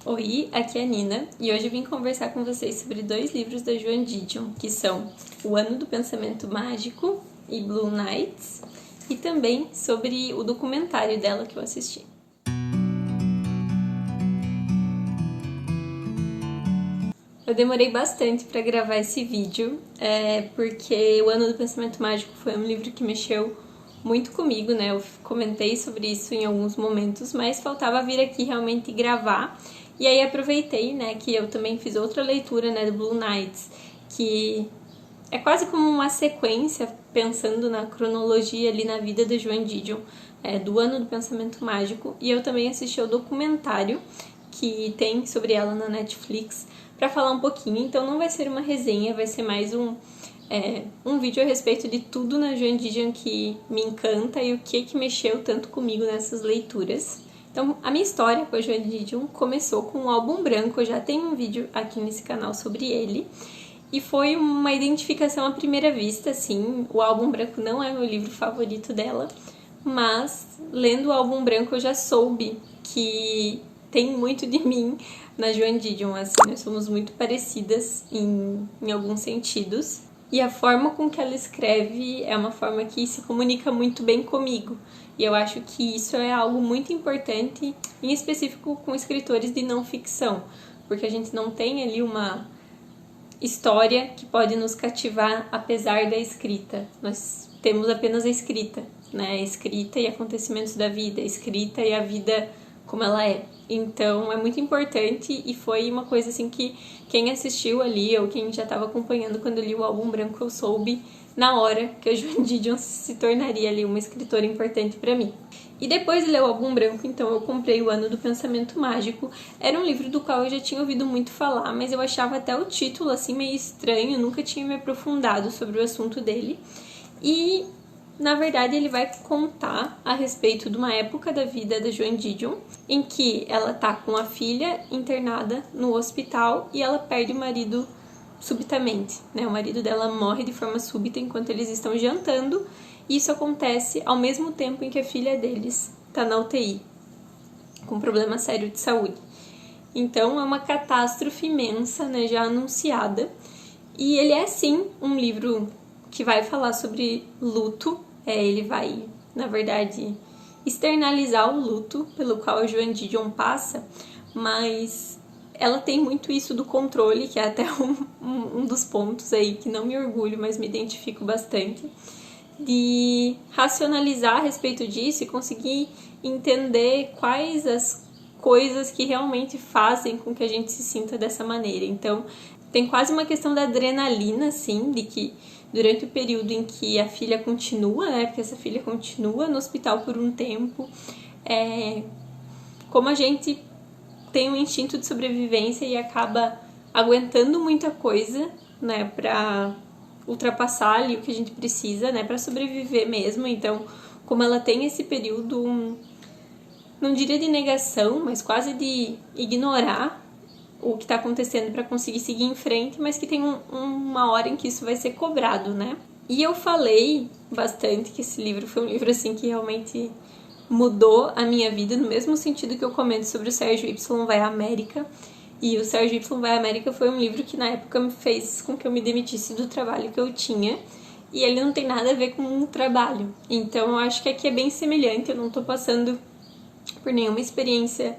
Oi, aqui é a Nina e hoje eu vim conversar com vocês sobre dois livros da Joan Didion, que são O Ano do Pensamento Mágico e Blue Nights, e também sobre o documentário dela que eu assisti. Eu demorei bastante para gravar esse vídeo, porque O Ano do Pensamento Mágico foi um livro que mexeu muito comigo, né? Eu comentei sobre isso em alguns momentos, mas faltava vir aqui realmente gravar. E aí aproveitei, né, que eu também fiz outra leitura, né, do Blue Nights, que é quase como uma sequência, pensando na cronologia ali na vida da Joan Didion, do Ano do Pensamento Mágico. E eu também assisti ao documentário que tem sobre ela na Netflix, para falar um pouquinho. Então não vai ser uma resenha, vai ser mais um vídeo a respeito de tudo na Joan Didion que me encanta e o que mexeu tanto comigo nessas leituras. Então, a minha história com a Joan Didion começou com o Álbum Branco. Eu já tenho um vídeo aqui nesse canal sobre ele. E foi uma identificação à primeira vista, assim. O Álbum Branco não é meu livro favorito dela, mas lendo o Álbum Branco eu já soube que tem muito de mim na Joan Didion, assim. Nós somos muito parecidas em alguns sentidos. E a forma com que ela escreve é uma forma que se comunica muito bem comigo. E eu acho que isso é algo muito importante, em específico com escritores de não ficção, porque a gente não tem ali uma história que pode nos cativar apesar da escrita. Nós temos apenas a escrita, né? A escrita e acontecimentos da vida, a escrita e a vida como ela é. Então é muito importante e foi uma coisa assim que quem assistiu ali ou quem já estava acompanhando quando eu li o Álbum Branco, eu soube na hora que a Joan Didion se tornaria ali uma escritora importante para mim. E depois de ler o Álbum Branco, então eu comprei O Ano do Pensamento Mágico. Era um livro do qual eu já tinha ouvido muito falar, mas eu achava até o título assim meio estranho, nunca tinha me aprofundado sobre o assunto dele. E na verdade, ele vai contar a respeito de uma época da vida da Joan Didion em que ela tá com a filha internada no hospital e ela perde o marido subitamente, né? O marido dela morre de forma súbita enquanto eles estão jantando, e isso acontece ao mesmo tempo em que a filha deles tá na UTI, com um problema sério de saúde. Então, é uma catástrofe imensa, né? Já anunciada. E ele é, sim, um livro que vai falar sobre luto. Ele vai, na verdade, externalizar o luto pelo qual a Joan Didion passa, mas ela tem muito isso do controle, que é até um dos pontos aí que não me orgulho, mas me identifico bastante, de racionalizar a respeito disso e conseguir entender quais as coisas que realmente fazem com que a gente se sinta dessa maneira. Então, tem quase uma questão da adrenalina, assim, de que durante o período em que a filha continua, né, porque essa filha continua no hospital por um tempo, como a gente tem um instinto de sobrevivência e acaba aguentando muita coisa, né, pra ultrapassar ali o que a gente precisa, né, pra sobreviver mesmo. Então, como ela tem esse período, não diria de negação, mas quase de ignorar o que está acontecendo para conseguir seguir em frente, mas que tem uma hora em que isso vai ser cobrado, né? E eu falei bastante que esse livro foi um livro assim que realmente mudou a minha vida, no mesmo sentido que eu comento sobre o Sérgio Y Vai à América. E o Sérgio Y Vai à América foi um livro que na época me fez com que eu me demitisse do trabalho que eu tinha, e ele não tem nada a ver com um trabalho. Então eu acho que aqui é bem semelhante, eu não tô passando por nenhuma experiência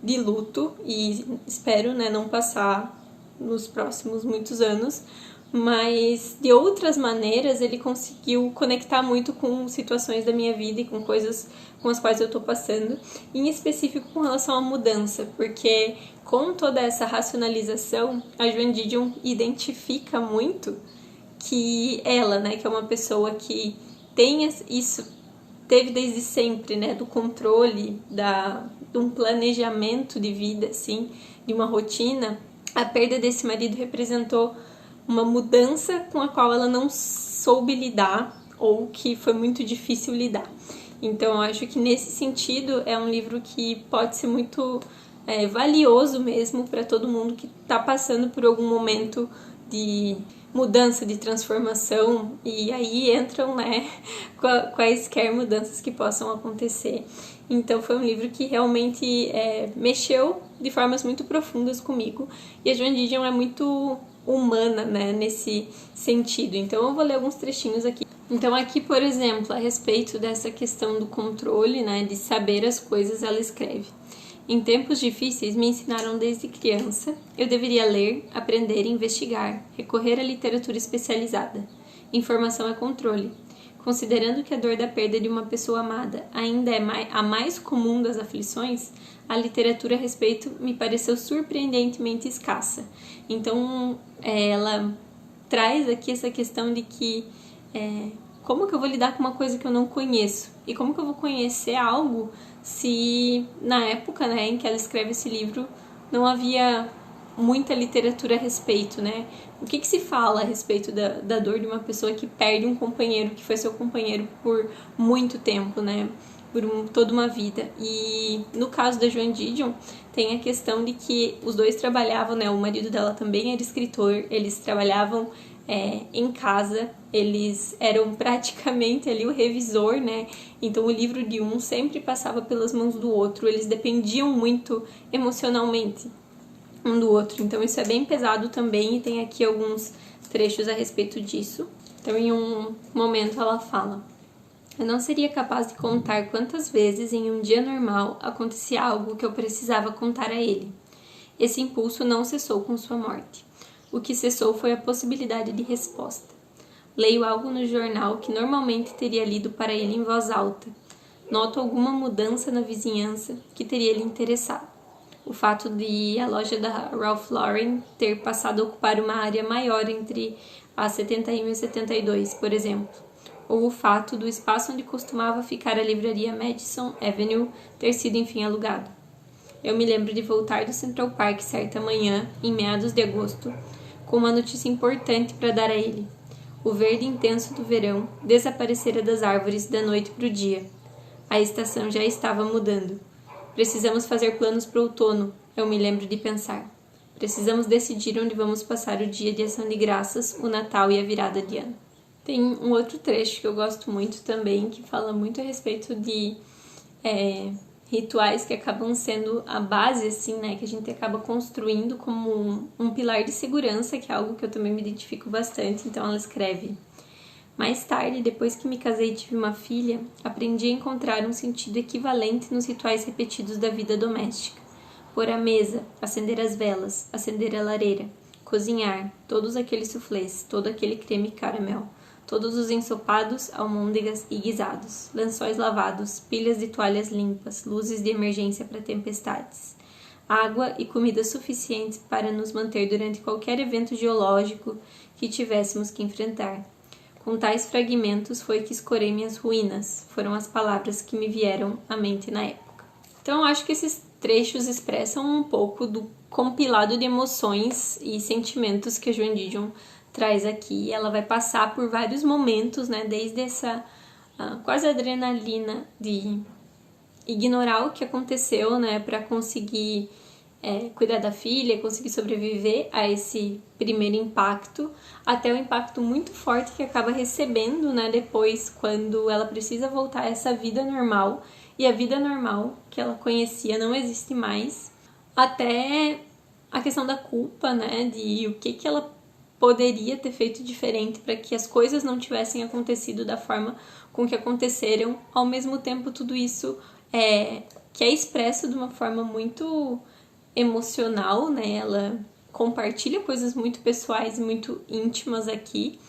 de luto e espero, né, não passar nos próximos muitos anos, mas de outras maneiras ele conseguiu conectar muito com situações da minha vida e com coisas com as quais eu tô passando, em específico com relação à mudança, porque com toda essa racionalização, a Joan Didion identifica muito que ela, né, que é uma pessoa que tem isso, teve desde sempre, né, do controle, de um planejamento de vida, assim, de uma rotina. A perda desse marido representou uma mudança com a qual ela não soube lidar ou que foi muito difícil lidar. Então, eu acho que nesse sentido é um livro que pode ser muito valioso mesmo para todo mundo que está passando por algum momento de mudança, de transformação, e aí entram, né, quaisquer mudanças que possam acontecer. Então foi um livro que realmente mexeu de formas muito profundas comigo. E a Joan Didion é muito humana, né, nesse sentido. Então eu vou ler alguns trechinhos aqui. Então aqui, por exemplo, a respeito dessa questão do controle, né, de saber as coisas, ela escreve: em tempos difíceis me ensinaram desde criança, eu deveria ler, aprender, investigar, recorrer à literatura especializada. Informação é controle. Considerando que a dor da perda de uma pessoa amada ainda é a mais comum das aflições, a literatura a respeito me pareceu surpreendentemente escassa. Então, ela traz aqui essa questão de que como que eu vou lidar com uma coisa que eu não conheço? E como que eu vou conhecer algo se na época, né, em que ela escreve esse livro não havia muita literatura a respeito, né? O que se fala a respeito da dor de uma pessoa que perde um companheiro que foi seu companheiro por muito tempo, né? Por toda uma vida. E no caso da Joan Didion, tem a questão de que os dois trabalhavam, né? O marido dela também era escritor, eles trabalhavam em casa, eles eram praticamente ali o revisor, né? Então o livro de um sempre passava pelas mãos do outro, eles dependiam muito emocionalmente um do outro. Então isso é bem pesado também e tem aqui alguns trechos a respeito disso. Então em um momento ela fala: eu não seria capaz de contar quantas vezes em um dia normal acontecia algo que eu precisava contar a ele. Esse impulso não cessou com sua morte. O que cessou foi a possibilidade de resposta. Leio algo no jornal que normalmente teria lido para ele em voz alta. Noto alguma mudança na vizinhança que teria lhe interessado. O fato de a loja da Ralph Lauren ter passado a ocupar uma área maior entre a 71 e 72, por exemplo. Ou o fato do espaço onde costumava ficar a livraria Madison Avenue ter sido enfim alugado. Eu me lembro de voltar do Central Park certa manhã, em meados de agosto, com uma notícia importante para dar a ele. O verde intenso do verão desaparecera das árvores da noite para o dia. A estação já estava mudando. Precisamos fazer planos para o outono, eu me lembro de pensar. Precisamos decidir onde vamos passar o dia de ação de graças, o Natal e a virada de ano. Tem um outro trecho que eu gosto muito também, que fala muito a respeito de rituais que acabam sendo a base, assim, né, que a gente acaba construindo como um pilar de segurança, que é algo que eu também me identifico bastante. Então ela escreve: mais tarde, depois que me casei e tive uma filha, aprendi a encontrar um sentido equivalente nos rituais repetidos da vida doméstica. Pôr a mesa, acender as velas, acender a lareira, cozinhar, todos aqueles soufflés, todo aquele creme caramel, todos os ensopados, almôndegas e guisados, lençóis lavados, pilhas de toalhas limpas, luzes de emergência para tempestades, água e comida suficientes para nos manter durante qualquer evento geológico que tivéssemos que enfrentar. Com tais fragmentos foi que escorei minhas ruínas, foram as palavras que me vieram à mente na época. Então eu acho que esses trechos expressam um pouco do compilado de emoções e sentimentos que a Joan Didion traz aqui. Ela vai passar por vários momentos, né, desde essa quase adrenalina de ignorar o que aconteceu, né, para conseguir cuidar da filha, conseguir sobreviver a esse primeiro impacto, até o impacto muito forte que acaba recebendo, né, depois, quando ela precisa voltar a essa vida normal, e a vida normal que ela conhecia não existe mais, até a questão da culpa, né, de o que ela poderia ter feito diferente para que as coisas não tivessem acontecido da forma com que aconteceram. Ao mesmo tempo, tudo isso que é expresso de uma forma muito emocional, né? Ela compartilha coisas muito pessoais, muito íntimas aqui.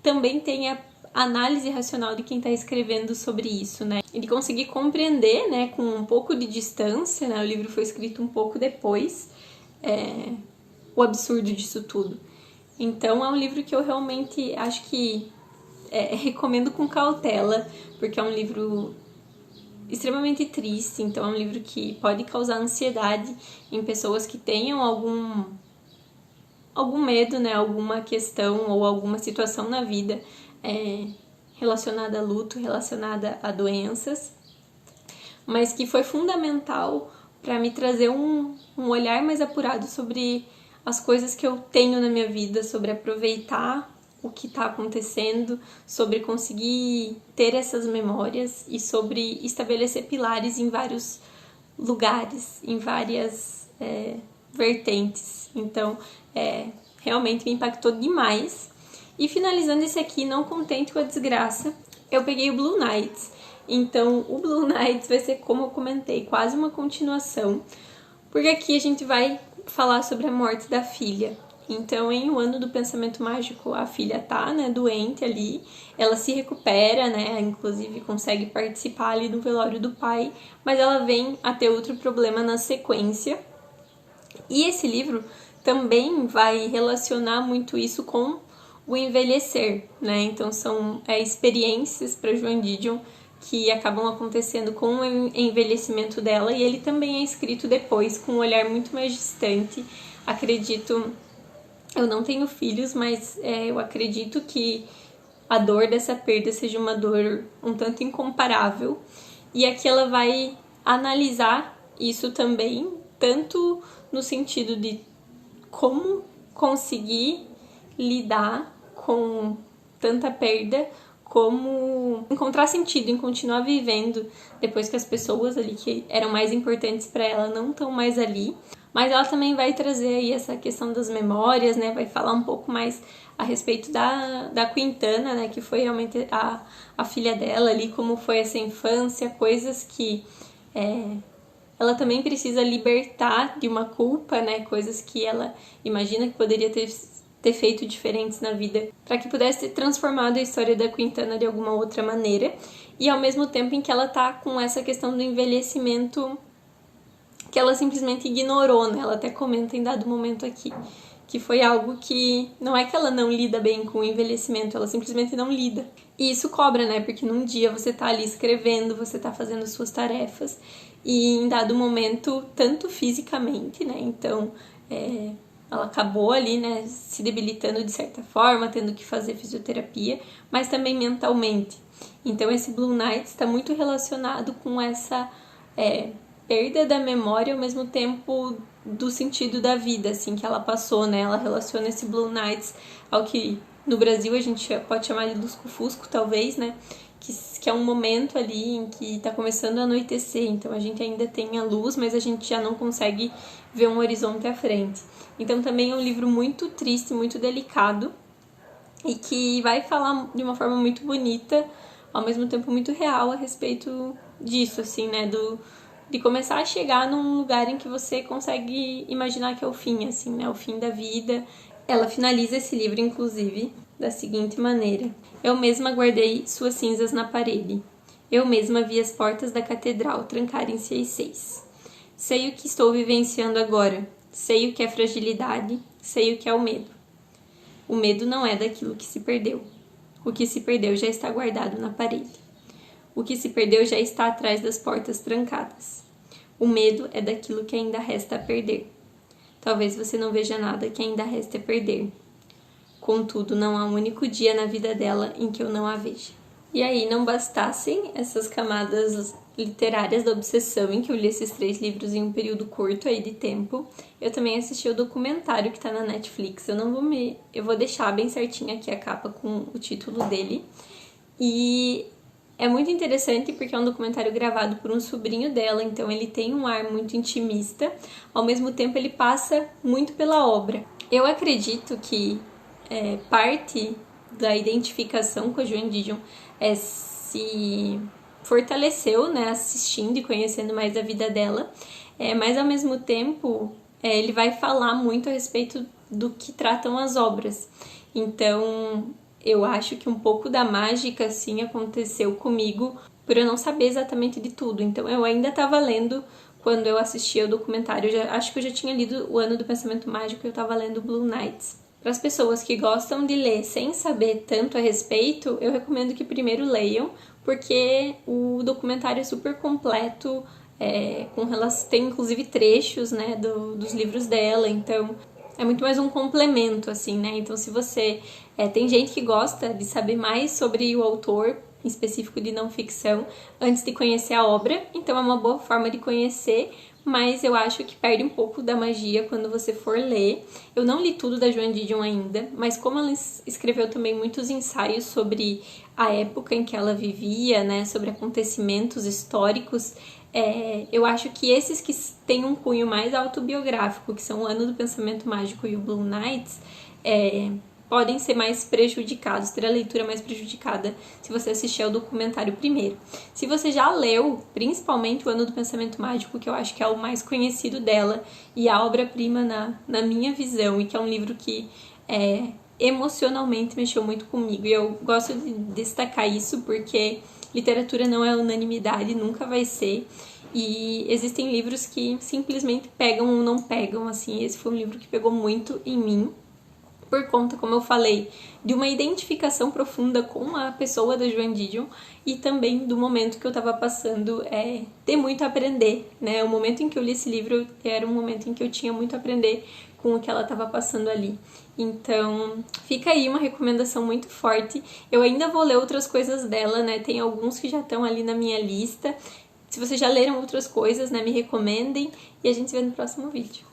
Também tem a análise racional de quem está escrevendo sobre isso, né? E de conseguir compreender, né, com um pouco de distância, né? O livro foi escrito um pouco depois, o absurdo disso tudo. Então é um livro que eu realmente acho que recomendo com cautela, porque é um livro extremamente triste. Então é um livro que pode causar ansiedade em pessoas que tenham algum medo, né, alguma questão ou alguma situação na vida relacionada a luto, relacionada a doenças, mas que foi fundamental para me trazer um olhar mais apurado sobre as coisas que eu tenho na minha vida, sobre aproveitar o que está acontecendo, sobre conseguir ter essas memórias e sobre estabelecer pilares em vários lugares, em várias vertentes. Então, realmente me impactou demais. E finalizando esse aqui, não contente com a desgraça, eu peguei o Blue Nights. Então, o Blue Nights vai ser, como eu comentei, quase uma continuação, porque aqui a gente vai falar sobre a morte da filha. Então, em O Ano do Pensamento Mágico, a filha tá, né, doente ali, ela se recupera, né, inclusive consegue participar ali do velório do pai, mas ela vem a ter outro problema na sequência. E esse livro também vai relacionar muito isso com o envelhecer, né? Então são experiências para Joan Didion que acabam acontecendo com o envelhecimento dela, e ele também é escrito depois com um olhar muito mais distante. Acredito, eu não tenho filhos, mas eu acredito que a dor dessa perda seja uma dor um tanto incomparável, e aqui ela vai analisar isso também, tanto no sentido de como conseguir lidar com tanta perda, como encontrar sentido em continuar vivendo depois que as pessoas ali que eram mais importantes para ela não estão mais ali. Mas ela também vai trazer aí essa questão das memórias, né? Vai falar um pouco mais a respeito da Quintana, né? Que foi realmente a filha dela ali, como foi essa infância, coisas que ela também precisa libertar de uma culpa, né? Coisas que ela imagina que poderia ter feito diferentes na vida, para que pudesse ter transformado a história da Quintana de alguma outra maneira, e ao mesmo tempo em que ela tá com essa questão do envelhecimento que ela simplesmente ignorou, né? Ela até comenta em dado momento aqui, que foi algo que não é que ela não lida bem com o envelhecimento, ela simplesmente não lida. E isso cobra, né? Porque num dia você tá ali escrevendo, você tá fazendo suas tarefas, e em dado momento, tanto fisicamente, né? Então, ela acabou ali, né, se debilitando de certa forma, tendo que fazer fisioterapia, mas também mentalmente. Então, esse Blue Nights está muito relacionado com essa perda da memória, ao mesmo tempo do sentido da vida, assim, que ela passou, né? Ela relaciona esse Blue Nights ao que no Brasil a gente pode chamar de lusco-fusco, talvez, né? Que é um momento ali em que está começando a anoitecer, então a gente ainda tem a luz, mas a gente já não consegue ver um horizonte à frente. Então também é um livro muito triste, muito delicado, e que vai falar de uma forma muito bonita, ao mesmo tempo muito real a respeito disso, assim, né, de começar a chegar num lugar em que você consegue imaginar que é o fim, assim, né, o fim da vida. Ela finaliza esse livro, inclusive, da seguinte maneira: eu mesma guardei suas cinzas na parede. Eu mesma vi as portas da catedral trancarem-se às 6. Sei o que estou vivenciando agora. Sei o que é fragilidade. Sei o que é o medo. O medo não é daquilo que se perdeu. O que se perdeu já está guardado na parede. O que se perdeu já está atrás das portas trancadas. O medo é daquilo que ainda resta a perder. Talvez você não veja nada que ainda resta a perder. Contudo, não há um único dia na vida dela em que eu não a veja. E aí, não bastassem essas camadas literárias da obsessão, em que eu li esses 3 livros em um período curto aí de tempo, eu também assisti o documentário que tá na Netflix. Eu vou deixar bem certinho aqui a capa com o título dele. E é muito interessante porque é um documentário gravado por um sobrinho dela, então ele tem um ar muito intimista, ao mesmo tempo ele passa muito pela obra. Eu acredito que parte da identificação com a Joan Didion se fortaleceu, né, assistindo e conhecendo mais a vida dela, mas ao mesmo tempo ele vai falar muito a respeito do que tratam as obras. Então eu acho que um pouco da mágica assim aconteceu comigo por eu não saber exatamente de tudo. Então eu ainda estava lendo quando eu assistia o documentário. Acho que eu já tinha lido O Ano do Pensamento Mágico e eu estava lendo Blue Nights. Para as pessoas que gostam de ler sem saber tanto a respeito, eu recomendo que primeiro leiam, porque o documentário é super completo, tem inclusive trechos, né, dos livros dela, então é muito mais um complemento, assim, né? Então, se você... tem gente que gosta de saber mais sobre o autor, em específico de não ficção, antes de conhecer a obra, então é uma boa forma de conhecer, mas eu acho que perde um pouco da magia quando você for ler. Eu não li tudo da Joan Didion ainda, mas como ela escreveu também muitos ensaios sobre a época em que ela vivia, né, sobre acontecimentos históricos, Eu acho que esses que têm um cunho mais autobiográfico, que são o Ano do Pensamento Mágico e o Blue Nights, podem ser mais prejudicados, ter a leitura mais prejudicada se você assistir ao documentário primeiro. Se você já leu, principalmente o Ano do Pensamento Mágico, que eu acho que é o mais conhecido dela e a obra-prima na minha visão, e que é um livro que emocionalmente mexeu muito comigo, e eu gosto de destacar isso porque literatura não é unanimidade, nunca vai ser, e existem livros que simplesmente pegam ou não pegam, assim. Esse foi um livro que pegou muito em mim, por conta, como eu falei, de uma identificação profunda com a pessoa da Joan Didion e também do momento que eu estava passando, ter muito a aprender, né? O momento em que eu li esse livro era um momento em que eu tinha muito a aprender com o que ela estava passando ali. Então, fica aí uma recomendação muito forte. Eu ainda vou ler outras coisas dela, né? Tem alguns que já estão ali na minha lista. Se vocês já leram outras coisas, né, me recomendem e a gente se vê no próximo vídeo.